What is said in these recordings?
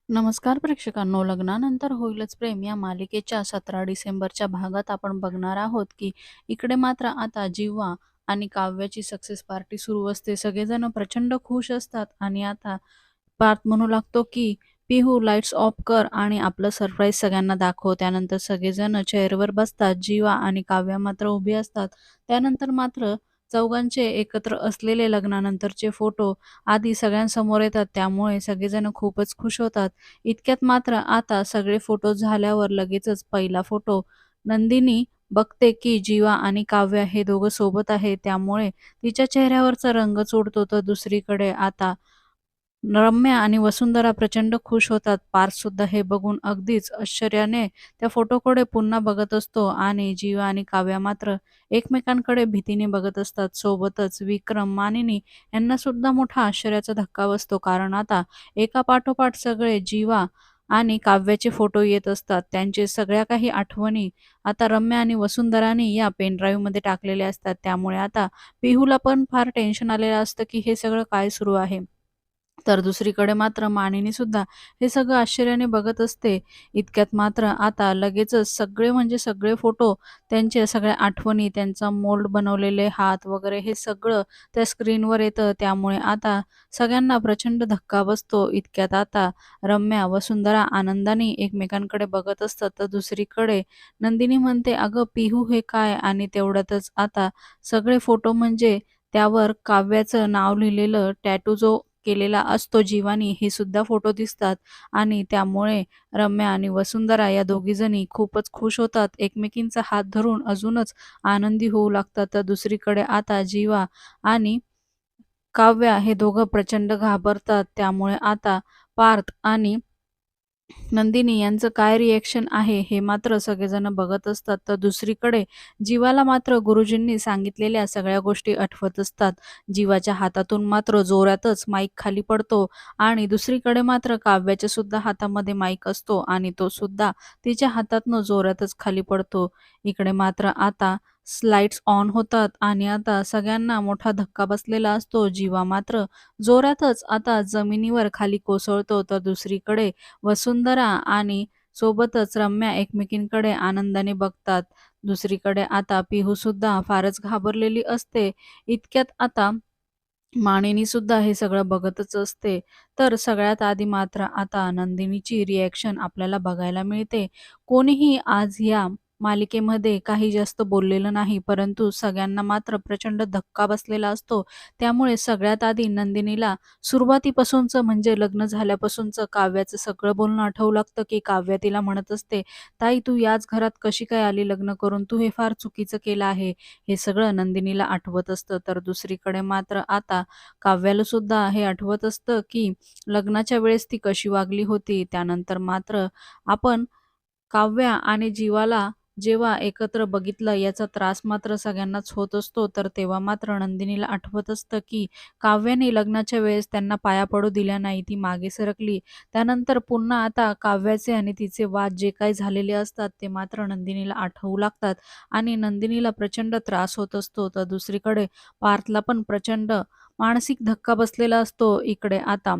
नमस्कार प्रेक्षकांनो, लग्नानंतर होईलच प्रेम या मालिकेच्या 17 डिसेंबरच्या भागात आपण बघणार आहोत की इकडे मात्र आता जीवा आणि काव्याची सक्सेस पार्टी सुरू असते. सगळेजण प्रचंड खुश असतात आणि आता पार्थ म्हणू लागतो की पिहू लाईट्स ऑफ कर आणि आपलं सरप्राईज सगळ्यांना दाखव. त्यानंतर सगळेजण चेअरवर बसतात. जीवा आणि काव्या मात्र उभी असतात. त्यानंतर मात्र चौघांचे एकत्र असलेले लग्नानंतरचे फोटो आधी सगळ्यांसमोर येतात. त्यामुळे सगळेजण खूपच खुश होतात. इतक्यात मात्र आता सगळे फोटो झाल्यावर लगेचच पहिला फोटो नंदिनी बघते की जीवा आणि काव्या हे दोघं सोबत आहे. त्यामुळे तिच्या चेहऱ्यावरचा रंगच उडतो. तर दुसरीकडे आता रम्या आणि वसुंधरा प्रचंड खुश होतात. पार्थ सुद्धा हे बघून अगदीच आश्चर्याने त्या फोटोकडे पुन्हा बघत असतो आणि जीवा आणि काव्या मात्र एकमेकांकडे भीतीने बघत असतात. सोबतच विक्रम, मानिनी यांना सुद्धा मोठा आश्चर्याचा धक्का बसतो. कारण आता एकापाठोपाठ सगळे जीवा आणि काव्याचे फोटो येत असतात. त्यांचे सगळ्या काही आठवणी आता रम्या आणि वसुंधरानी या पेन ड्राईव्हमध्ये टाकलेल्या असतात. त्यामुळे आता पिहूला पण फार टेन्शन आलेलं असतं की हे सगळं काय सुरू आहे. तर दुसरीकडे मात्र मानिनी सुद्धा हे सगळं आश्चर्याने बघत असते. इतक्यात मात्र आता लगेचच सगळे म्हणजे सगळे फोटो, त्यांच्या सगळ्या आठवणी, त्यांचा मोल्ड बनवलेले हात वगैरे हे सगळं त्या स्क्रीनवर येतं. त्यामुळे आता सगळ्यांना प्रचंड धक्का बसतो. इतक्यात आता रम्या, वसुंधरा आनंदाने एकमेकांकडे बघत असतात. तर दुसरीकडे नंदिनी म्हणते, "अगं पिहू हे काय?" आणि तेवढ्यातच आता सगळे फोटो म्हणजे त्यावर काव्याचं नाव लिहिलेलं टॅटू जो केलेला असतो जीवानी, हे सुद्धा फोटो दिसतात आणि त्यामुळे रम्या आणि वसुंधरा या दोघीजणी खूपच खुश होतात. एकमेकींचा हात धरून अजूनच आनंदी होऊ लागतात. तर दुसरीकडे आता जीवा आणि काव्या हे दोघं प्रचंड घाबरतात. त्यामुळे आता पार्थ आणि नंदिनी यांचं काय रिएक्शन आहे हे मात्र सगळेजण बघत असतात. तर दुसरीकडे जीवाला मात्र गुरुजींनी सांगितलेल्या सगळ्या गोष्टी आठवत असतात. जीवाच्या हातातून मात्र जोरातच माईक खाली पडतो आणि दुसरीकडे मात्र काव्याच्या सुद्धा हातामध्ये माईक असतो आणि तो सुद्धा तिच्या हातातनं जोरातच खाली पडतो. इकडे मात्र आता लाईट्स ऑन होतात आणि आता सगळ्यांना मोठा धक्का बसलेला असतो. जीवा मात्र जोरातच आता जमिनीवर खाली कोसळतो. तर दुसरीकडे वसुंधरा आणि सोबतच रम्या एकमेकींकडे आनंदाने बघतात. दुसरीकडे आता पिहू सुद्धा फारच घाबरलेली असते. इतक्यात आता मानिनी सुद्धा हे सगळं बघतच असते. तर सगळ्यात आधी मात्र आता नंदिनीची रिएक्शन आपल्याला बघायला मिळते. कोणीही आज या मालिकेमध्ये काही जास्त बोललेलं नाही, परंतु सगळ्यांना मात्र प्रचंड धक्का बसलेला असतो. त्यामुळे सगळ्यात आधी नंदिनीला सुरुवातीपासूनचं म्हणजे लग्न झाल्यापासूनचं काव्याचं सगळं बोलणं आठवू लागतं, की काव्या तिला म्हणत असते, "ताई तू याच घरात कशी काय आली लग्न करून? तू हे फार चुकीचं केलं आहे." हे सगळं नंदिनीला आठवत असतं. तर दुसरीकडे मात्र आता काव्याला सुद्धा हे आठवत असतं, की लग्नाच्या वेळेस ती कशी वागली होती. त्यानंतर मात्र आपण काव्या आणि जीवाला जेव्हा एकत्र बघितलं याचा त्रास मात्र सगळ्यांनाच होत असतो. तर तेव्हा मात्र नंदिनीला आठवत असतं, की काव्याने लग्नाच्या वेळेस त्यांना पाया पडू दिल्या नाही. ती मागे सरकली. त्यानंतर पुन्हा आता काव्याचे आणि तिचे वाद जे काही झालेले असतात ते मात्र नंदिनीला आठवू लागतात आणि नंदिनीला प्रचंड त्रास होत असतो. तर दुसरीकडे पार्थला पण प्रचंड मानसिक धक्का बसलेला असतो. इकडे आता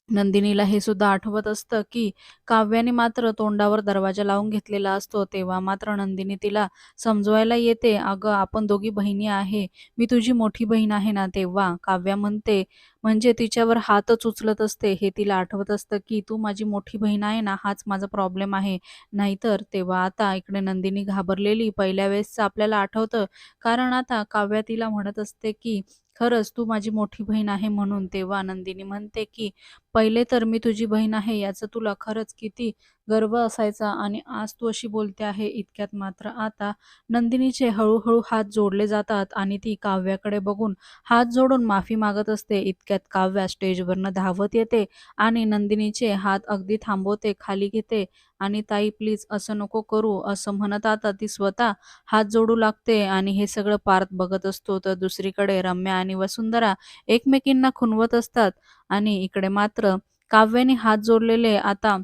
नंदिनीला हे सुद्धा आठवत असतं, की काव्याने मात्र तोंडावर दरवाजा लावून घेतलेला असतो. तेव्हा मात्र नंदिनी तिला समजवायला येते, "अगं, आपण दोघी बहिणी आहे. मी तुझी मोठी बहीण आहे ना." तेव्हा काव्या म्हणते, म्हणजे तिच्यावर हातच उचलत असते. हे तिला आठवत असतं, की "तू माझी मोठी बहीण आहे ना, हाच माझा प्रॉब्लेम आहे." नाहीतर तेव्हा आता इकडे नंदिनी घाबरलेली पहिल्या वेळेसचं आपल्याला आठवतं. कारण आता काव्या तिला म्हणत असते, की "खरंच तू माझी मोठी बहीण आहे म्हणून." तेव्हा नंदिनी म्हणते, की "पहिले तर मी तुझी बहीण आहे याचा तुला खरंच किती गर्व असायचा आणि आज तू अशी बोलते आहे." इतक्यात मात्र आता नंदिनीचे हळू हात जोडले जातात आणि ती काव्याकडे बघून हात जोडून माफी मागत असते. इतक्यात काव्या स्टेजवरनं धावत येते आणि नंदिनीचे हात अगदी थांबवते, खाली घेते आणि "ताई प्लीज असं नको करू." असं म्हणत आता ती स्वतः हात जोडू लागते आणि हे सगळं पार्थ बघत असतो. तर दुसरीकडे रम्या आणि वसुंधरा एकमेकींना खुणवत असतात आणि इकडे मात्र काव्याने हात जोडलेले आता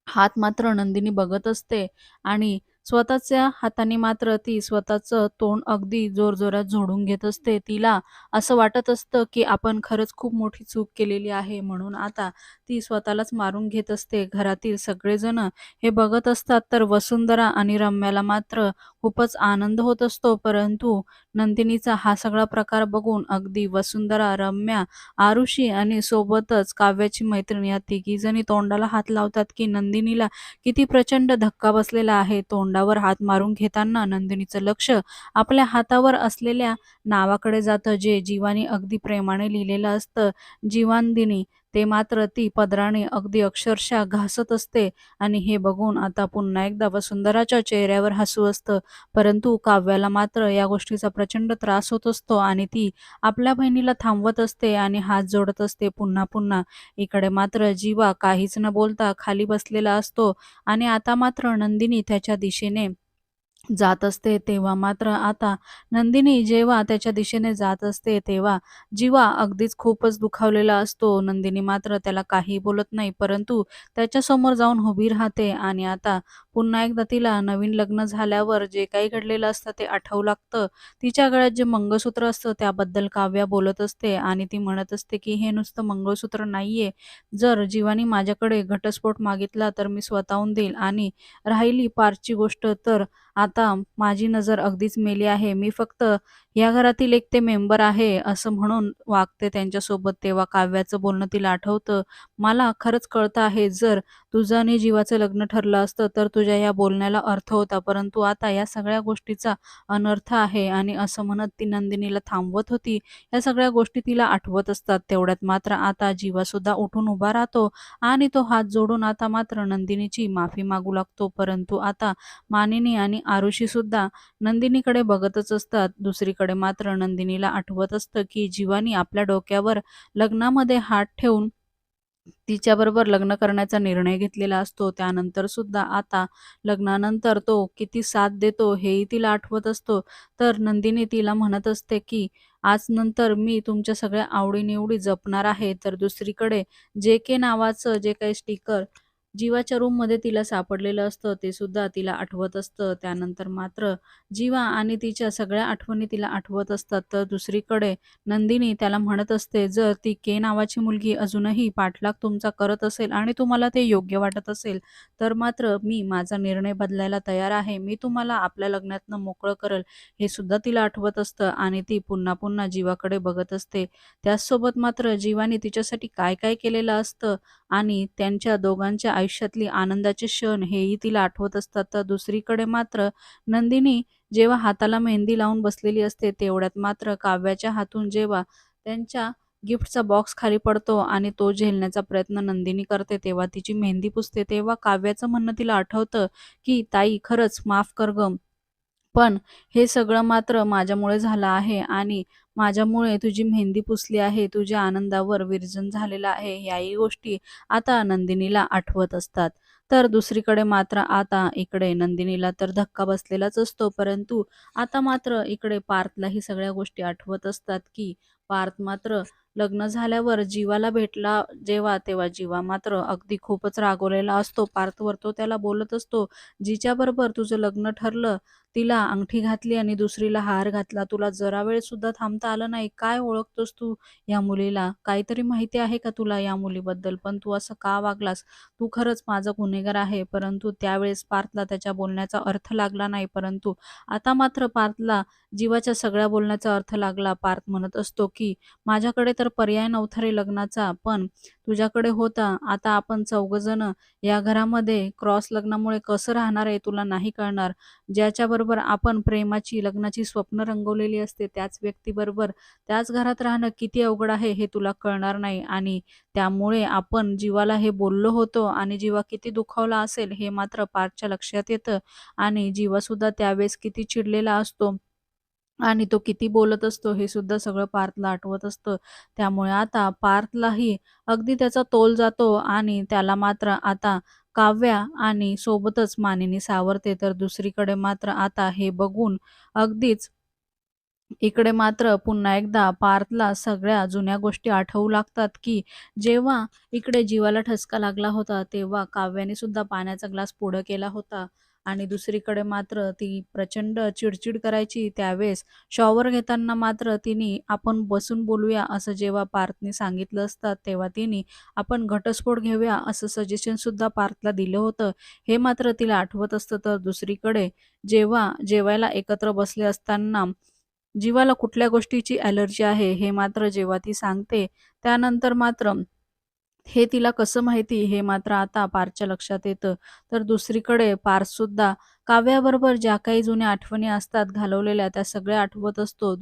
हात मात्र नंदिनी बघत असते आणि स्वतःच्या हाताने मात्र ती स्वतःचं तोंड अगदी जोरजोरात झोडून घेत असते. तिला असं वाटत असतं, की आपण खरंच खूप मोठी चूक केलेली आहे. म्हणून आता ती स्वतःलाच मारून घेत असते. घरातील सगळेजण हे बघत असतात, तर वसुंधरा आणि रम्याला मात्र खूपच आनंद होत असतो. परंतु नंदिनीचा हा सगळा प्रकार बघून अगदी वसुंधरा, रम्या, आरुषी आणि सोबतच काव्याची मैत्रीण या तिघीजणी तोंडाला हात लावतात, की नंदिनीला किती प्रचंड धक्का बसलेला आहे. तोंडावर हात मारून घेताना नंदिनीचं लक्ष आपल्या हातावर असलेल्या नावाकडे जातं, जे जीवानी अगदी प्रेमाने लिहिलेलं असतं, जीवांदिनी. ते मात्र ती पदराने अगदी अक्षरशः घासत असते आणि हे बघून आता पुन्हा एकदा वसुंधराच्या चेहऱ्यावर हसू असतं. परंतु काव्याला मात्र या गोष्टीचा प्रचंड त्रास होत असतो आणि ती आपल्या बहिणीला थांबवत असते आणि हात जोडत असते पुन्हा-पुन्हा. इकडे मात्र जीवा काहीच न बोलता खाली बसलेला असतो आणि आता मात्र नंदिनी त्याच्या दिशेने जात असते. तेव्हा मात्र आता नंदिनी जेव्हा त्याच्या दिशेने जात असते, तेव्हा जीवा अगदीच खूपच दुखावलेला असतो. नंदिनी मात्र त्याला काही बोलत नाही, परंतु त्याच्यासमोर जाऊन उभी राहते आणि आता पुन्हा एकदा तिला नवीन लग्न झाल्यावर जे काही घडलेलं असतं ते आठवू लागतं. तिच्या गळ्यात जे मंगळसूत्र असतं त्याबद्दल काव्या बोलत असते आणि ती म्हणत असते, की "हे नुसतं मंगळसूत्र नाहीये. जर जीवानी माझ्याकडे घटस्फोट मागितला तर मी स्वतःहून देईल आणि राहिली पार्थची गोष्ट तर आता माझी नजर अगदीच मेली आहे. मी फक्त या घरातील एक ते मेंबर आहे, असं म्हणून वागते त्यांच्यासोबत. तेव्हा काव्याचं बोलणं तिला आठवतं. मला खरंच कळतं आहे, जर तुझं आणि जीवाचं लग्न ठरलं असतं, तर तुझ्या या बोलण्याला अर्थ होता. परंतु आता या सगळ्या गोष्टीचा अनर्थ आहे आणि असं म्हणत ती नंदिनीला थांबवत होती. या सगळ्या गोष्टी तिला आठवत असतात. तेवढ्यात मात्र आता जीवासुद्धा उठून उभा राहतो आणि तो हात जोडून आता मात्र नंदिनीची माफी मागू लागतो. परंतु आता मानिनी आणि आरुषीसुद्धा नंदिनीकडे बघतच असतात. दुसरीकडे मात्र नंदिनीला आठवत असतं, की जीवानी आपल्या डोक्यावर लग्नामध्ये हात ठेवून तिच्याबरोबर लग्न करण्याचा निर्णय घेतलेला असतो. त्यानंतर सुद्धा आता लग्नानंतर तो किती साथ देतो हेही तिला आठवत असतो. तर नंदिनी तिला म्हणत असते, की "आज नंतर मी तुमच्या सगळ्या आवडी जपणार आहे." तर दुसरीकडे जे.के नावाचं जे काही स्टिकर जीवाच्या रूममध्ये तिला सापडलेलं असतं, ते सुद्धा तिला आठवत असतं. त्यानंतर मात्र जीवा आणि तिच्या सगळ्या आठवणी तिला आठवत असतात. तर दुसरीकडे नंदिनी त्याला म्हणत असते, "जर ती के नावाची मुलगी अजूनही पाठलाग तुमचा करत असेल आणि तुम्हाला ते योग्य वाटत असेल, तर मात्र मी माझा निर्णय बदलायला तयार आहे. मी तुम्हाला आपल्या लग्नातनं मोकळं करेल." हे सुद्धा तिला आठवत असतं आणि ती पुन्हा-पुन्हा जीवाकडे बघत असते. त्याचसोबत मात्र जीवाने तिच्यासाठी काय-काय केलेलं असतं आणि त्यांच्या दोघांच्या आयुष्यातली आनंदाचे क्षण हेही तिला आठवत असतात. तर दुसरीकडे मात्र नंदिनी जेव्हा हाताला मेहंदी लावून बसलेली असते, तेवढ्यात मात्र काव्याच्या हातून जेव्हा त्यांच्या गिफ्टचा बॉक्स खाली पडतो आणि तो झेलण्याचा प्रयत्न नंदिनी करते, तेव्हा तिची मेहंदी पुसते. तेव्हा काव्याचं म्हणणं तिला आठवतं, की "ताई खरंच माफ कर गं. पण हे सगळं मात्र माझ्यामुळे झालं आहे आणि माझ्यामुळे तुझी मेहंदी पुसली आहे, तुझ्या आनंदावर विरजन झालेलं आहे." याही गोष्टी आता नंदिनीला आठवत असतात. तर दुसरीकडे मात्र आता इकडे नंदिनीला तर धक्का बसलेलाच असतो, परंतु आता मात्र इकडे पार्थला ही सगळ्या गोष्टी आठवत असतात, की पार्थ मात्र लग्न झाल्यावर जीवाला भेटला जेव्हा, तेव्हा जीवा मात्र अगदी खूपच रागवलेला असतो पार्थवर. तो त्याला बोलत असतो, "जिच्याबरोबर तुझं लग्न ठरलं तिला अंगठी घातली आणि दुसरीला हार घातला. तुला जरा वेळ सुद्धा थांबता आलं नाही. काय ओळखतोस तू या मुलीला? काहीतरी माहिती आहे का तुला या मुलीबद्दल? पण तू असं का वागलास? तू खरंच माझा गुन्हेगार आहे." परंतु त्यावेळेस पार्थला त्याच्या बोलण्याचा अर्थ लागला नाही. परंतु आता मात्र पार्थला जीवाच्या सगळ्या बोलण्याचा अर्थ लागला. पार्थ म्हणत असतो, की "माझ्याकडे तर पर्याय नव्हता रे लग्नाचा, पण तुझ्याकडे होता. आता आपण चौघंजणं या घरामध्ये क्रॉस लग्नामुळे कसं राहणार आहे तुला नाही कळणार. ज्याच्याबरोबर आपण प्रेमाची, लग्नाची स्वप्न रंगवलेली असते, त्याच व्यक्तीबरोबर त्याच घरात राहणं किती अवघड आहे हे तुला कळणार नाही आणि त्यामुळे आपण जीवाला हे बोललो होतो आणि जीवा किती दुखावला असेल हे मात्र पार्थच्या लक्षात येतं आणि जीवासुद्धा त्यावेळेस किती चिडलेला असतो. आणि तो किती बोलत असतो हे सुद्धा सगळं पार्थला आठवत असतं. त्यामुळे आता पार्थलाही अगदी त्याचा तोल जातो आणि त्याला मात्र आता काव्या आणि सोबतच मानिनी सावरते. तर दुसरीकडे मात्र आता हे बघून अगदीच इकडे मात्र पुन्हा एकदा पार्थला सगळ्या जुन्या गोष्टी आठवू लागतात, की जेव्हा इकडे जीवाला ठसका लागला होता, तेव्हा काव्याने सुद्धा पाण्याचा ग्लास पुढं केला होता आणि दुसरीकडे मात्र ती प्रचंड चिडचिड करायची. त्यावेळेस शॉवर घेताना मात्र तिने आपण बसून बोलूया असं जेव्हा पार्थने सांगितलं असतं, तेव्हा तिने आपण घटस्फोट घेऊया असं सजेशन सुद्धा पार्थला दिलं होतं. हे मात्र तिला आठवत असतं. तर दुसरीकडे जेव्हा जेवायला एकत्र बसले असताना जीवाला कुठल्या गोष्टीची ॲलर्जी आहे हे मात्र जेव्हा ती सांगते, त्यानंतर मात्र हे तिला कसं माहिती हे मात्र आता पार्थच्या लक्षात येतं. तर दुसरीकडे पार्थसुद्धा काव्याबरोबर ज्या काही जुन्या आठवणी असतात घालवलेल्या त्या सगळ्या आठवत असतो.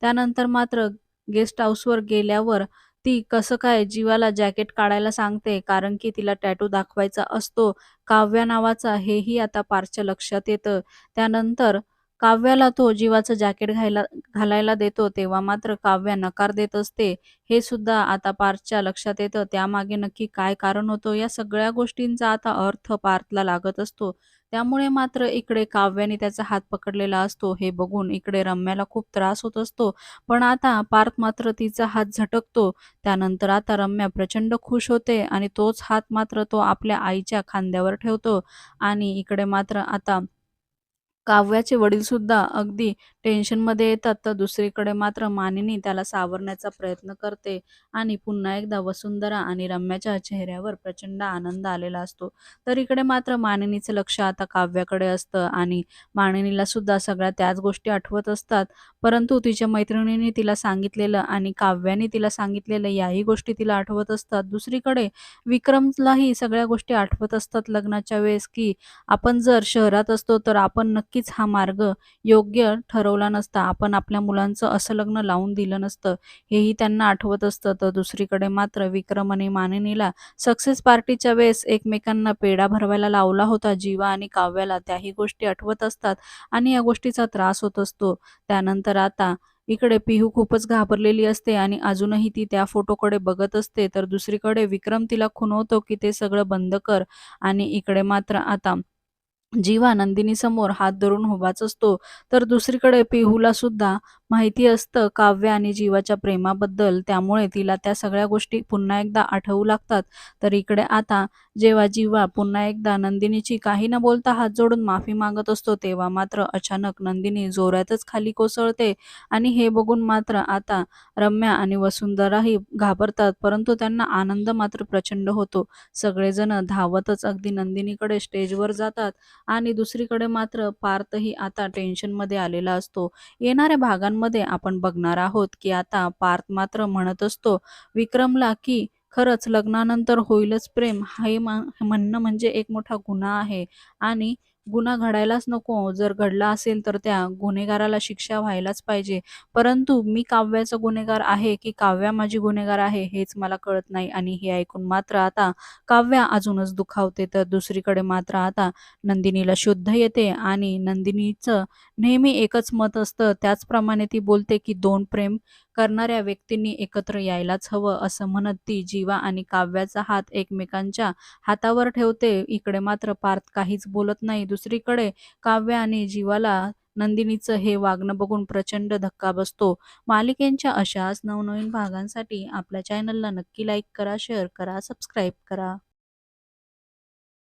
त्यानंतर मात्र गेस्ट हाऊसवर गेल्यावर ती कसं काय जीवाला जॅकेट काढायला सांगते, कारण की तिला टॅटू दाखवायचा असतो काव्या नावाचा, हेही आता पार्थच्या लक्षात येतं. त्यानंतर काव्याला तो जीवाचं जॅकेट घालायला देतो, तेव्हा मात्र काव्या नकार देत असते. हे सुद्धा आता पार्थच्या लक्षात येतं. त्यामागे नक्की काय कारण होतं, या सगळ्या गोष्टींचा आता अर्थ पार्थला लागत असतो. त्यामुळे मात्र इकडे काव्याने त्याचा हात पकडलेला असतो. हे बघून इकडे रम्याला खूप त्रास होत असतो. पण आता पार्थ मात्र तिचा हात झटकतो. त्यानंतर आता रम्या प्रचंड खुश होते आणि तोच हात मात्र तो आपल्या आईच्या खांद्यावर ठेवतो आणि इकडे मात्र आता काव्याचे वडीलसुद्धा अगदी टेन्शनमध्ये येतात. तर दुसरीकडे मात्र मानिनी त्याला सावरण्याचा प्रयत्न करते आणि पुन्हा एकदा वसुंधरा आणि रम्याच्या चेहऱ्यावर प्रचंड आनंद आलेला असतो. तर इकडे मात्र मानिनीचं लक्ष आता काव्याकडे असतं आणि मानिनीला सुद्धा सगळ्या त्याच गोष्टी आठवत असतात. परंतु तिच्या मैत्रिणींनी तिला सांगितलेलं आणि काव्याने तिला सांगितलेलं याही गोष्टी तिला आठवत असतात. दुसरीकडे विक्रमलाही सगळ्या गोष्टी आठवत असतात लग्नाच्या वेळेस, की आपण जर शहरात असतो तर आपण नक्कीच हा मार्ग योग्य ठरवला नसता. आपण आपल्या मुलांचं असं लग्न लावून दिलं नसतं. हेही त्यांना आठवत असतं. तर दुसरीकडे मात्र विक्रम आणि मानिनीला सक्सेस पार्टीच्या वेळेस एकमेकांना पेढा भरवायला लावला होता जीवा आणि काव्याला, त्याही गोष्टी आठवत असतात आणि या गोष्टीचा त्रास होत असतो. त्यानंतर आता इकडे पिहू खूपच घाबरलेली असते आणि अजूनही ती त्या फोटोकडे बघत असते. तर दुसरीकडे विक्रम तिला खुणवतो, की ते सगळं बंद कर आणि इकडे मात्र आता जीवा नंदिनीसमोर हात धरून उभाच असतो. तर दुसरीकडे पिहूला सुद्धा माहिती असतं काव्य आणि जीवाच्या प्रेमाबद्दल, त्यामुळे तिला त्या सगळ्या गोष्टी पुन्हा एकदा आठवू लागतात. तर इकडे आता जेव्हा जीवा पुन्हा एकदा नंदिनीची काही न बोलता हात जोडून माफी मागत असतो, तेव्हा मात्र अचानक नंदिनी जोरातच खाली कोसळते आणि हे बघून मात्र आता रम्या आणि वसुंधराही घाबरतात, परंतु त्यांना आनंद मात्र प्रचंड होतो. सगळेजण धावतच अगदी नंदिनीकडे स्टेजवर जातात आणि दुसरीकडे मात्र पार्थही आता टेन्शनमध्ये आलेला असतो. येणाऱ्या भागांमध्ये आपण बघणार आहोत, की आता पार्थ मात्र म्हणत असतो विक्रमला, की खरंच लग्नानंतर होईलच प्रेम, हे म्हणणं म्हणजे एक मोठा गुन्हा आहे आणि गुन्हा घडायलाच नको. जर घडला असेल तर त्या गुन्हेगाराला शिक्षा व्हायलाच पाहिजे. परंतु मी काव्याचा गुन्हेगार आहे, की काव्या माझी गुन्हेगार आहे, हेच मला कळत नाही. आणि हे ऐकून मात्र आता काव्या अजूनच दुखावते. तर दुसरीकडे मात्र आता नंदिनीला शुद्ध येते आणि नंदिनीचं नेहमी एकच मत असतं. त्याचप्रमाणे ती बोलते, की 2 प्रेम करणाऱ्या व्यक्तींनी एकत्र यायलाच हवं, असं म्हणत ती जीवा आणि काव्याचा हात एकमेकांच्या हातावर ठेवते. इकडे मात्र पार्थ काहीच बोलत नाही. दुसरीकडे काव्य आणि जीवाला नंदिनीचं हे वागणं बघून प्रचंड धक्का बसतो. मालिकेच्या अशाच नवनवीन भागांसाठी आपल्या चॅनलला नक्की लाईक करा, शेअर करा, सबस्क्राईब करा.